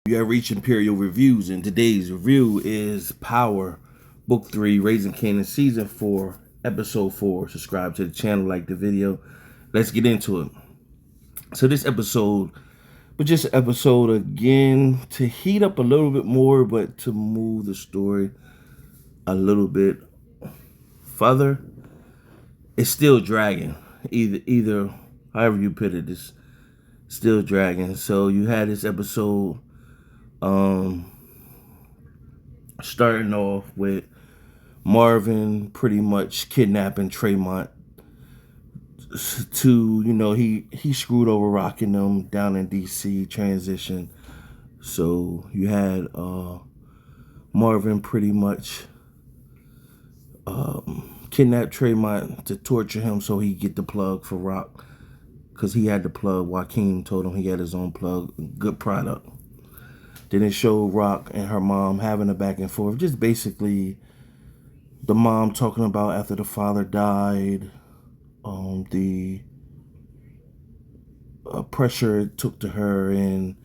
You have reached Imperial Reviews, and today's review is Power, Book 3, Raising Kanan, Season 4, Episode 4. Subscribe to the channel, like the video. Let's get into it. So this episode, but just an episode again to heat up a little bit more, but to move the story a little bit further. It's still dragging. Either however you put it, it's still dragging. So you had this episode starting off with Marvin pretty much kidnapping Tremont to, he screwed over rocking them down in DC transition. So you had Marvin pretty much kidnapped Tremont to torture him so he get the plug for Rock, because he had the plug. Joaquin told him he had his own plug. Good product. Then it showed Rock and her mom having a back and forth. Just basically the mom talking about after the father died, the pressure it took to her, and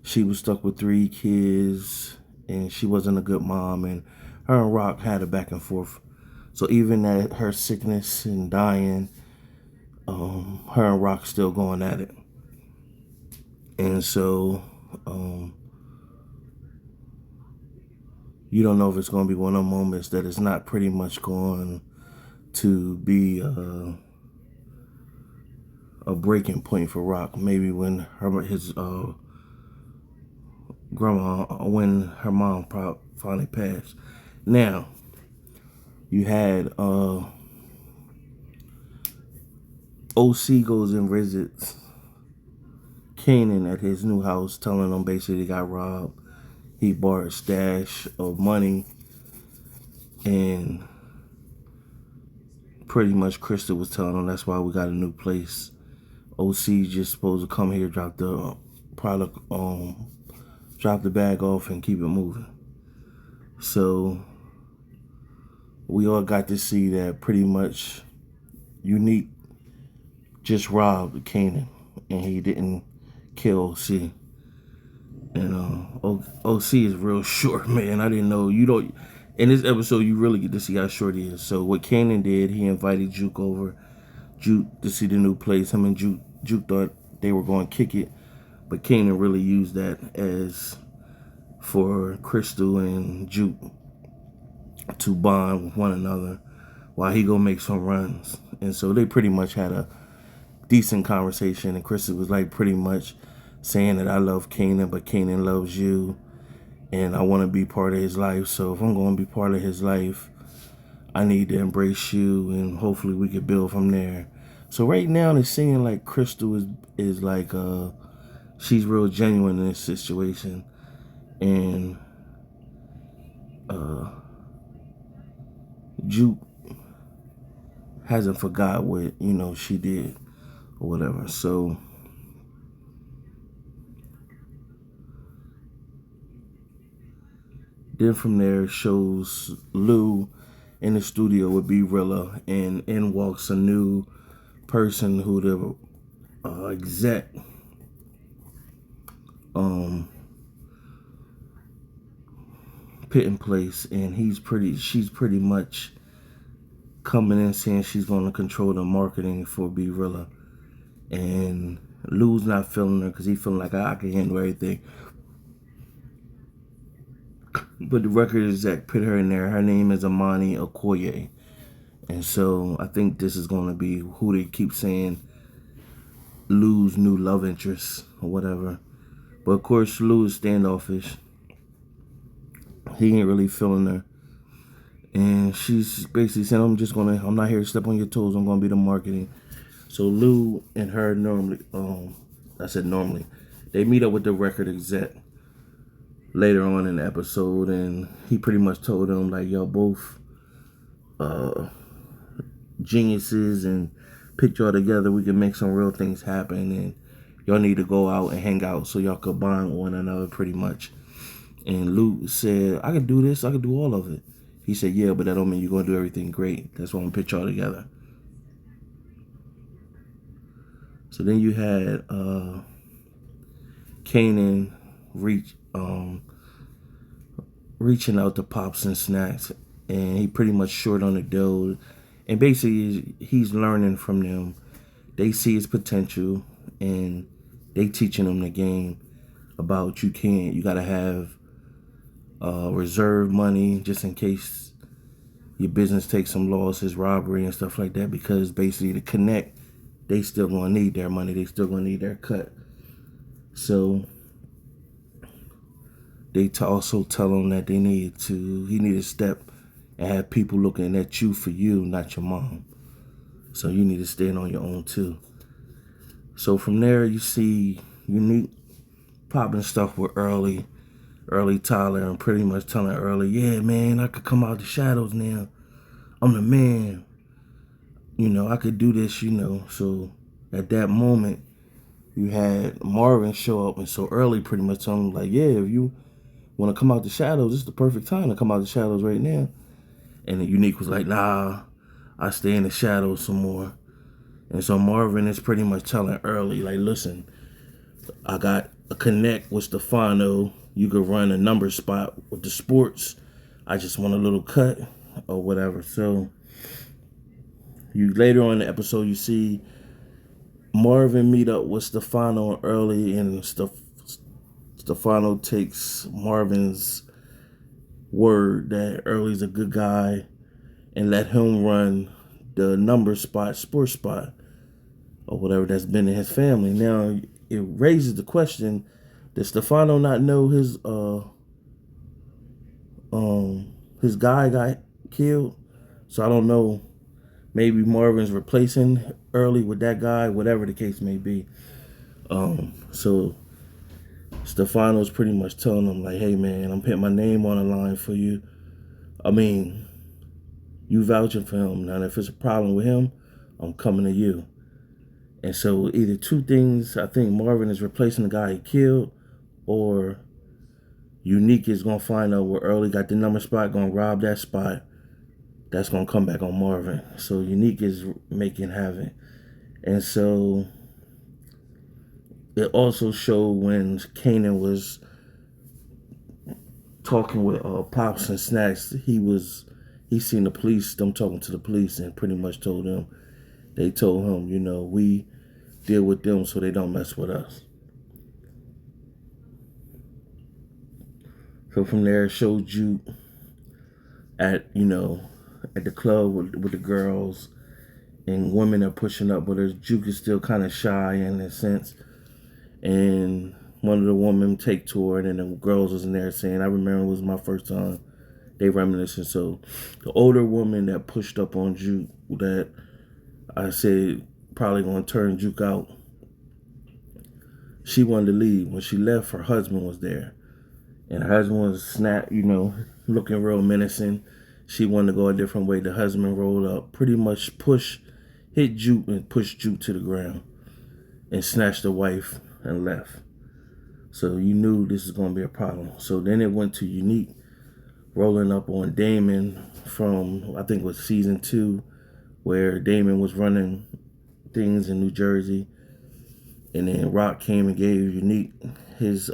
she was stuck with 3 kids, and she wasn't a good mom, and her and Rock had a back and forth. So even at her sickness and dying, her and Rock still going at it. And so you don't know if it's going to be one of those moments that it's not pretty much going to be a breaking point for Rock. Maybe when his grandma, when her mom finally passed. Now, you had OC goes and visits Kanan at his new house, telling him basically he got robbed. He borrowed a stash of money, and pretty much Krista was telling him that's why we got a new place. OC just supposed to come here, drop the product, drop the bag off, and keep it moving. So we all got to see that pretty much Unique just robbed Kanan, and he didn't kill OC. And OC is real short, man. I didn't know. You don't. In this episode, you really get to see how short he is. So what Kanan did, he invited Juke over, Juke to see the new place. Him and Juke thought they were going to kick it, but Kanan really used that as for Crystal and Juke to bond with one another while he go make some runs. And so they pretty much had a decent conversation, and Crystal was like pretty much saying that I love Kanan, but Kanan loves you, and I want to be part of his life. So if I'm going to be part of his life, I need to embrace you, and hopefully we can build from there. So right now it's seeming like Crystal is like she's real genuine in this situation, and Juke hasn't forgot what she did or whatever. So then from there it shows Lou in the studio with B Rilla, and in walks a new person who the exec put in place, and she's pretty much coming in saying she's going to control the marketing for B Rilla, and Lou's not feeling her because he feeling like I can handle everything. But the record exec put her in there. Her name is Amani Okoye. And so I think this is going to be who they keep saying Lou's new love interest or whatever. But of course, Lou is standoffish. He ain't really feeling her. And she's basically saying, I'm not here to step on your toes. I'm going to be the marketing. So Lou and her normally, they meet up with the record exec later on in the episode, and he pretty much told them like, y'all both geniuses, and pick y'all together, we can make some real things happen, and y'all need to go out and hang out so y'all could bond with one another pretty much. And Luke said, I can do this, I can do all of it. He said, yeah, but that don't mean you're gonna do everything great. That's why I'm gonna put y'all together. So then you had Kanan reaching out to Pops and Snacks, and he pretty much short on the dough. And basically, he's learning from them. They see his potential, and they teaching him the game about you gotta have reserve money just in case your business takes some losses, robbery and stuff like that, because basically to connect, they still gonna need their money, they still gonna need their cut. So they also tell him that he need to step and have people looking at you for you, not your mom. So you need to stand on your own too. So from there you see Unique popping stuff with Early Tyler, and pretty much telling Early, yeah man, I could come out the shadows now. I'm the man. I could do this, So at that moment, you had Marvin show up, and so Early pretty much told him, like, yeah, if you want to come out the shadows, this is the perfect time to come out the shadows right now. And the Unique was like, nah, I stay in the shadows some more. And so Marvin is pretty much telling Early, like, listen, I got a connect with Stefano. You could run a number spot with the sports. I just want a little cut or whatever. So you later on in the episode, you see Marvin meet up with Stefano Early, and Stefano takes Marvin's word that Early's a good guy and let him run the number spot, sports spot, or whatever that's been in his family. Now, it raises the question, does Stefano not know his guy got killed? So I don't know. Maybe Marvin's replacing Early with that guy, whatever the case may be. So Stefano's pretty much telling him, like, hey man, I'm putting my name on the line for you. I mean, you vouching for him. Now if it's a problem with him, I'm coming to you. And so either two things, I think Marvin is replacing the guy he killed, or Unique is gonna find out where Early got the number spot, gonna rob that spot. That's gonna come back on Marvin. So Unique is making havoc. And so it also showed when Kanan was talking with Pops and Snacks, he seen the police, them talking to the police, and pretty much told him, we deal with them so they don't mess with us. So from there, it showed you at the club with the girls, and women are pushing up, but Juke is still kind of shy in a sense. And one of the women take to her, and then the girls was in there saying, I remember it was my first time. They reminiscing. So the older woman that pushed up on Juke, that I said probably gonna turn Juke out, she wanted to leave. When she left, her husband was there, and her husband was looking real menacing. She wanted to go a different way. The husband rolled up, pretty much hit Juke and pushed Juke to the ground, and snatched the wife and left. So you knew this was going to be a problem. So then it went to Unique rolling up on Damon from, I think it was season 2, where Damon was running things in New Jersey. And then Rock came and gave Unique his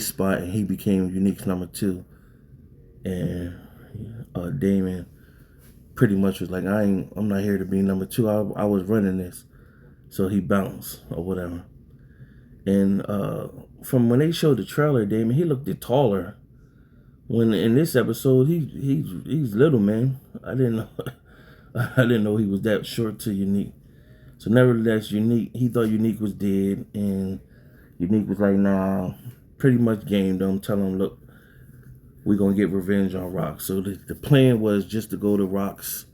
spot, and he became Unique's number 2. And Damon pretty much was like, I'm not here to be number 2. I was running this. So he bounced or whatever. And from when they showed the trailer, Damon, he looked taller. When in this episode, he's little, man. I didn't know he was that short to Unique. So nevertheless, he thought Unique was dead, and Unique was like, nah, pretty much gamed him, telling him, look, we're gonna get revenge on Rock. So the plan was just to go to Rock's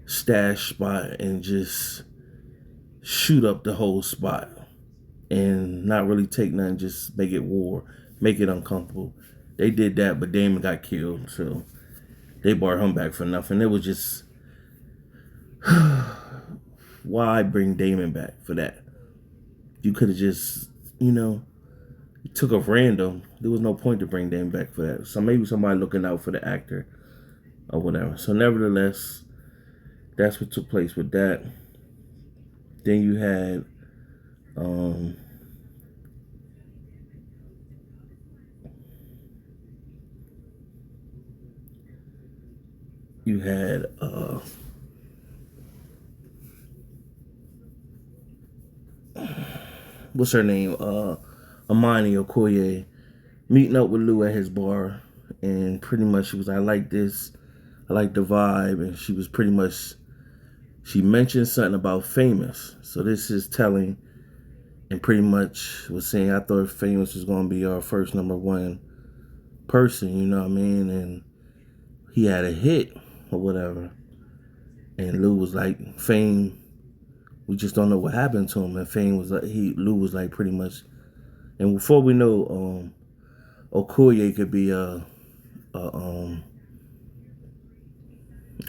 stash spot and just shoot up the whole spot and not really take nothing, just make it war, make it uncomfortable. They did that, but Damon got killed, so they brought him back for nothing. It was just, why bring Damon back for that? You could have just, took a random. There was no point to bring Damon back for that. So maybe somebody looking out for the actor or whatever. So nevertheless, that's what took place with that. Then you had Um, you had what's her name? Amani Okoye meeting up with Lou at his bar, and pretty much she was, I like this, I like the vibe, and she was pretty much, she mentioned something about Famous. So this is telling, and pretty much was saying, I thought Famous was going to be our first #1 person, you know what I mean? And he had a hit or whatever. And Lou was like, Fame, we just don't know what happened to him. And Fame was like, Lou was like, pretty much. And before we know, Okoye could be a a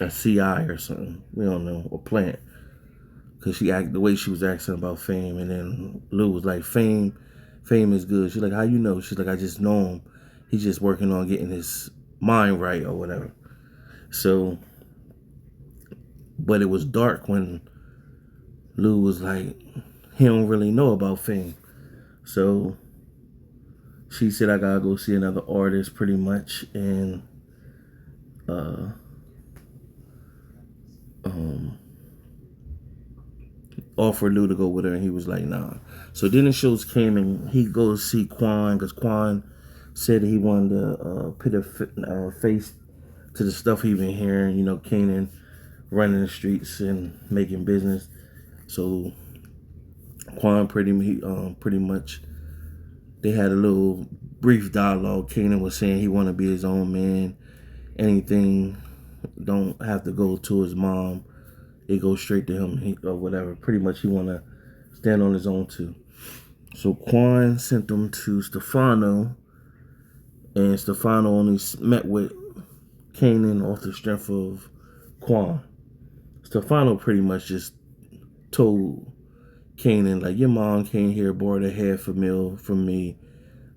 CI or something. We don't know, or plant. Because she act the way she was asking about Fame, and then Lou was like, Fame is good. She's like, how you know? She's like, I just know him. He's just working on getting his mind right or whatever. So, but it was dark when Lou was like, he don't really know about Fame. So she said, I gotta go see another artist pretty much, and uh um offered Lou to go with her, and he was like, nah. So then the shows came, and he goes see Quan, because Quan said that he wanted to put a face to the stuff he been hearing, you know, Kanan running the streets and making business. So Quan pretty much, they had a little brief dialogue. Kanan was saying he want to be his own man. Anything don't have to go to his mom. It goes straight to him or whatever. Pretty much he want to stand on his own too. So Quan sent them to Stefano, and Stefano only met with Kanan off the strength of Quan. Stefano pretty much just told Kanan, like, your mom came here, borrowed a half a meal from me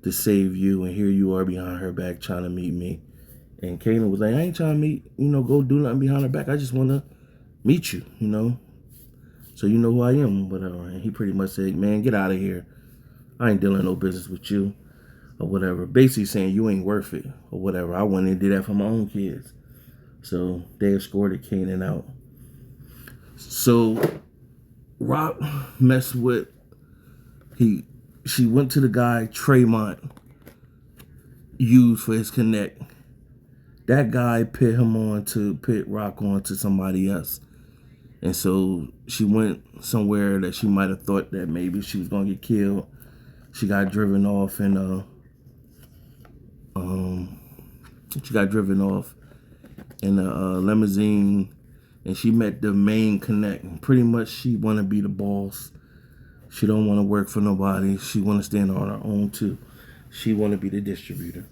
to save you, and here you are behind her back trying to meet me. And Kanan was like, I ain't trying to meet, go do nothing behind her back. I just want to meet you, so you know who I am, whatever. And he pretty much said, man, get out of here. I ain't dealing no business with you, or whatever. Basically saying you ain't worth it, or whatever. I went and did that for my own kids. So they escorted Kanan out. So Rock messed with, she went to the guy Tremont used for his connect. That guy put Rock on to somebody else. And so she went somewhere that she might have thought that maybe she was gonna get killed. She got driven off in a limousine, and she met the main connect. And pretty much she wanna be the boss. She don't wanna work for nobody. She wanna stand on her own too. She wanna be the distributor.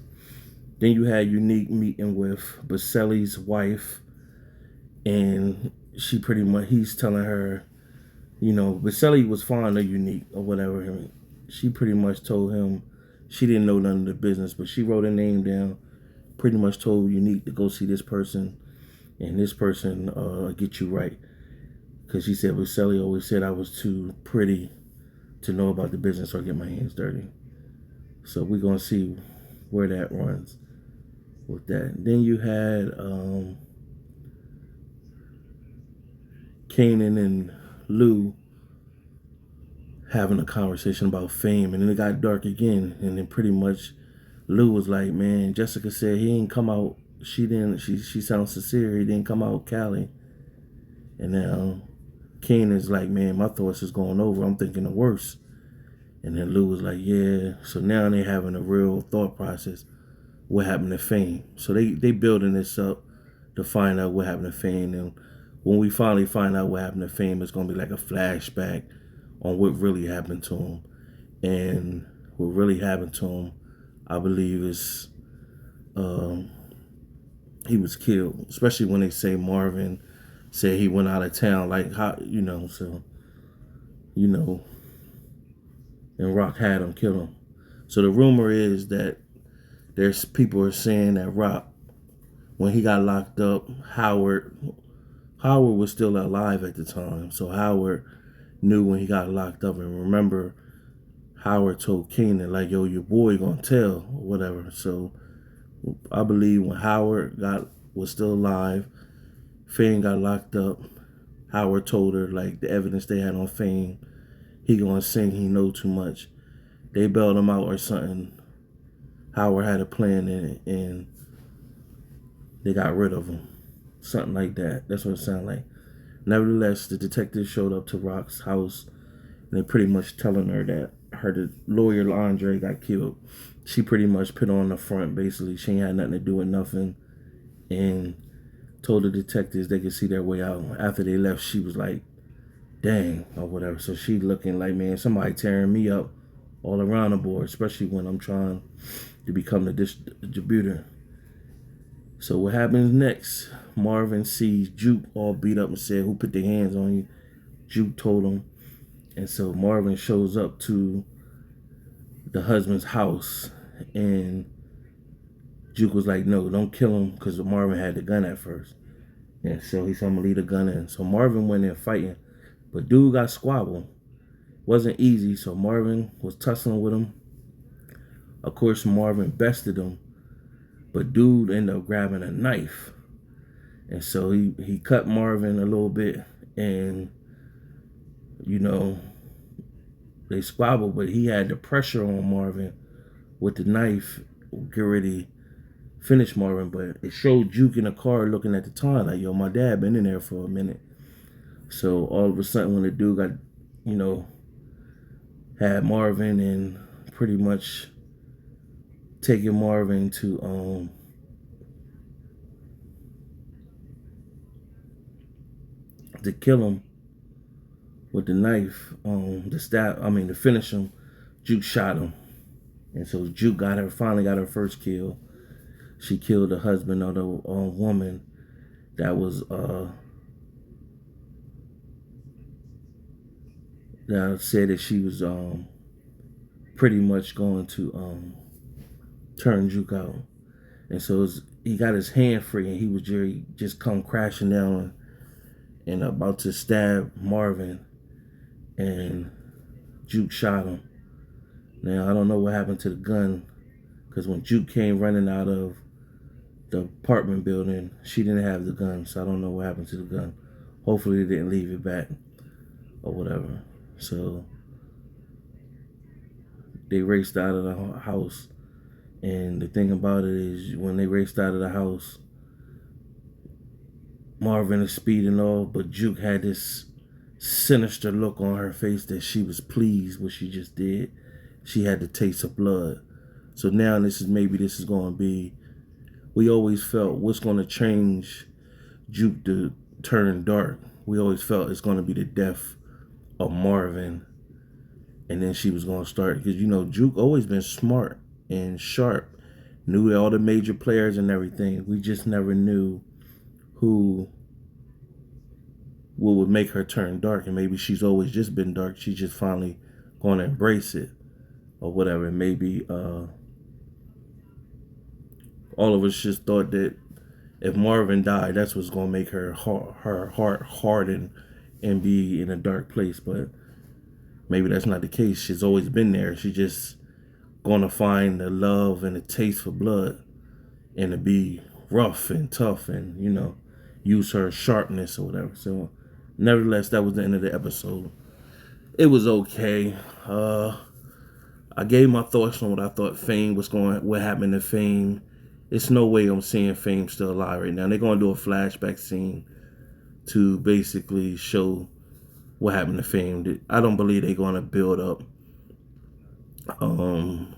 Then you had Unique meeting with Baselli's wife, and she pretty much, he's telling her, Baselli was fond of Unique or whatever. And she pretty much told him she didn't know none of the business, but she wrote her name down, pretty much told Unique to go see this person, and this person get you right. Because she said Baselli always said I was too pretty to know about the business or get my hands dirty. So we're going to see where that runs with that. Then you had Kanan and Lou having a conversation about Fame, and then it got dark again. And then pretty much Lou was like, man, Jessica said he ain't come out. She sounds sincere. He didn't come out Cali. And now Kanan's like, man, my thoughts is going over. I'm thinking the worst. And then Lou was like, yeah. So now they having a real thought process. What happened to Fame? So they building this up to find out what happened to Fame. And when we finally find out what happened to Fame, it's going to be like a flashback on what really happened to him. And what really happened to him, I believe, is he was killed. Especially when they say Marvin said he went out of town. Like, how, and Rock had him, kill him. So the rumor is that there's people are saying that Rock, when he got locked up, Howard was still alive at the time. So Howard knew when he got locked up. And remember, Howard told Kanan, like, yo, your boy gonna tell, or whatever. So I believe when Howard was still alive, Fame got locked up, Howard told her, like, the evidence they had on Fame, he gonna sing, he know too much. They bailed him out or something. Howard had a plan in it, and they got rid of him. Something like that. That's what it sounded like. Nevertheless, the detective showed up to Rock's house, and they pretty much telling her that the lawyer Andre got killed. She pretty much put on the front, basically. She ain't had nothing to do with nothing, and told the detectives they could see their way out. After they left, she was like, dang, or whatever. So she looking like, man, somebody tearing me up all around the board, especially when I'm trying to become the distributor. So what happens next? Marvin sees Juke all beat up and said, who put their hands on you? Juke told him. And so Marvin shows up to the husband's house, and Juke was like, no, don't kill him, because Marvin had the gun at first. And so he said, I'm going to leave the gun in. So Marvin went in fighting, but dude got squabbled. Wasn't easy, so Marvin was tussling with him. Of course, Marvin bested him, but dude ended up grabbing a knife. And so he cut Marvin a little bit, and, you know, they squabbled, but he had the pressure on Marvin with the knife, get ready finish Marvin. But it showed Juke in the car looking at the time like, yo, my dad been in there for a minute. So all of a sudden when the dude got, you know, had Marvin and pretty much taking Marvin to kill him with the knife, to finish him, Juke shot him. And so Juke finally got her first kill. She killed the husband of the woman that was that said that she was pretty much going to turn Juke out. And so he got his hand free, and he was just come crashing down and about to stab Marvin, and Juke shot him. Now, I don't know what happened to the gun, because when Juke came running out of the apartment building, she didn't have the gun, so I don't know what happened to the gun. Hopefully they didn't leave it back or whatever. So they raced out of the house, and the thing about it is when they raced out of the house, Marvin is speeding off, but Juke had this sinister look on her face that she was pleased what she just did. She had the taste of blood. So now this is going to be, we always felt what's going to change Juke to turn dark. We always felt it's going to be the death of Marvin. And then she was going to start, because, you know, Juke always been smart and sharp, knew all the major players and everything. We just never knew what would make her turn dark. And maybe she's always just been dark. She's just finally going to embrace it or whatever. And maybe all of us just thought that if Marvin died, that's what's going to make her heart harden and be in a dark place. But maybe that's not the case. She's always been there. She's just going to find the love and the taste for blood, and to be rough and tough and, you know, use her sharpness or whatever. So nevertheless, that was the end of the episode. It was okay. I gave my thoughts on what I thought what happened to Fame. It's no way I'm seeing Fame still alive right now. They're going to do a flashback scene to basically show what happened to Fame. I don't believe they're going to build up and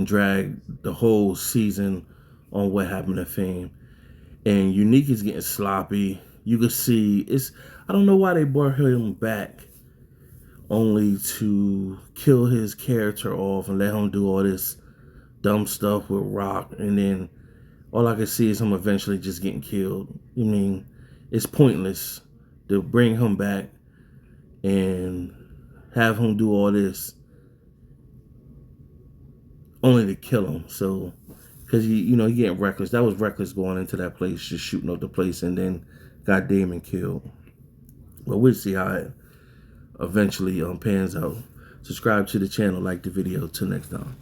drag the whole season on what happened to Fame. And Unique is getting sloppy. You can see I don't know why they brought him back only to kill his character off and let him do all this dumb stuff with Rock, and then all I can see is him eventually just getting killed. I mean, it's pointless to bring him back and have him do all this only to kill him. So, because he getting reckless. That was reckless going into that place, just shooting up the place, and then got Damon killed. But we'll see how it eventually pans out. Subscribe to the channel, like the video. Till next time.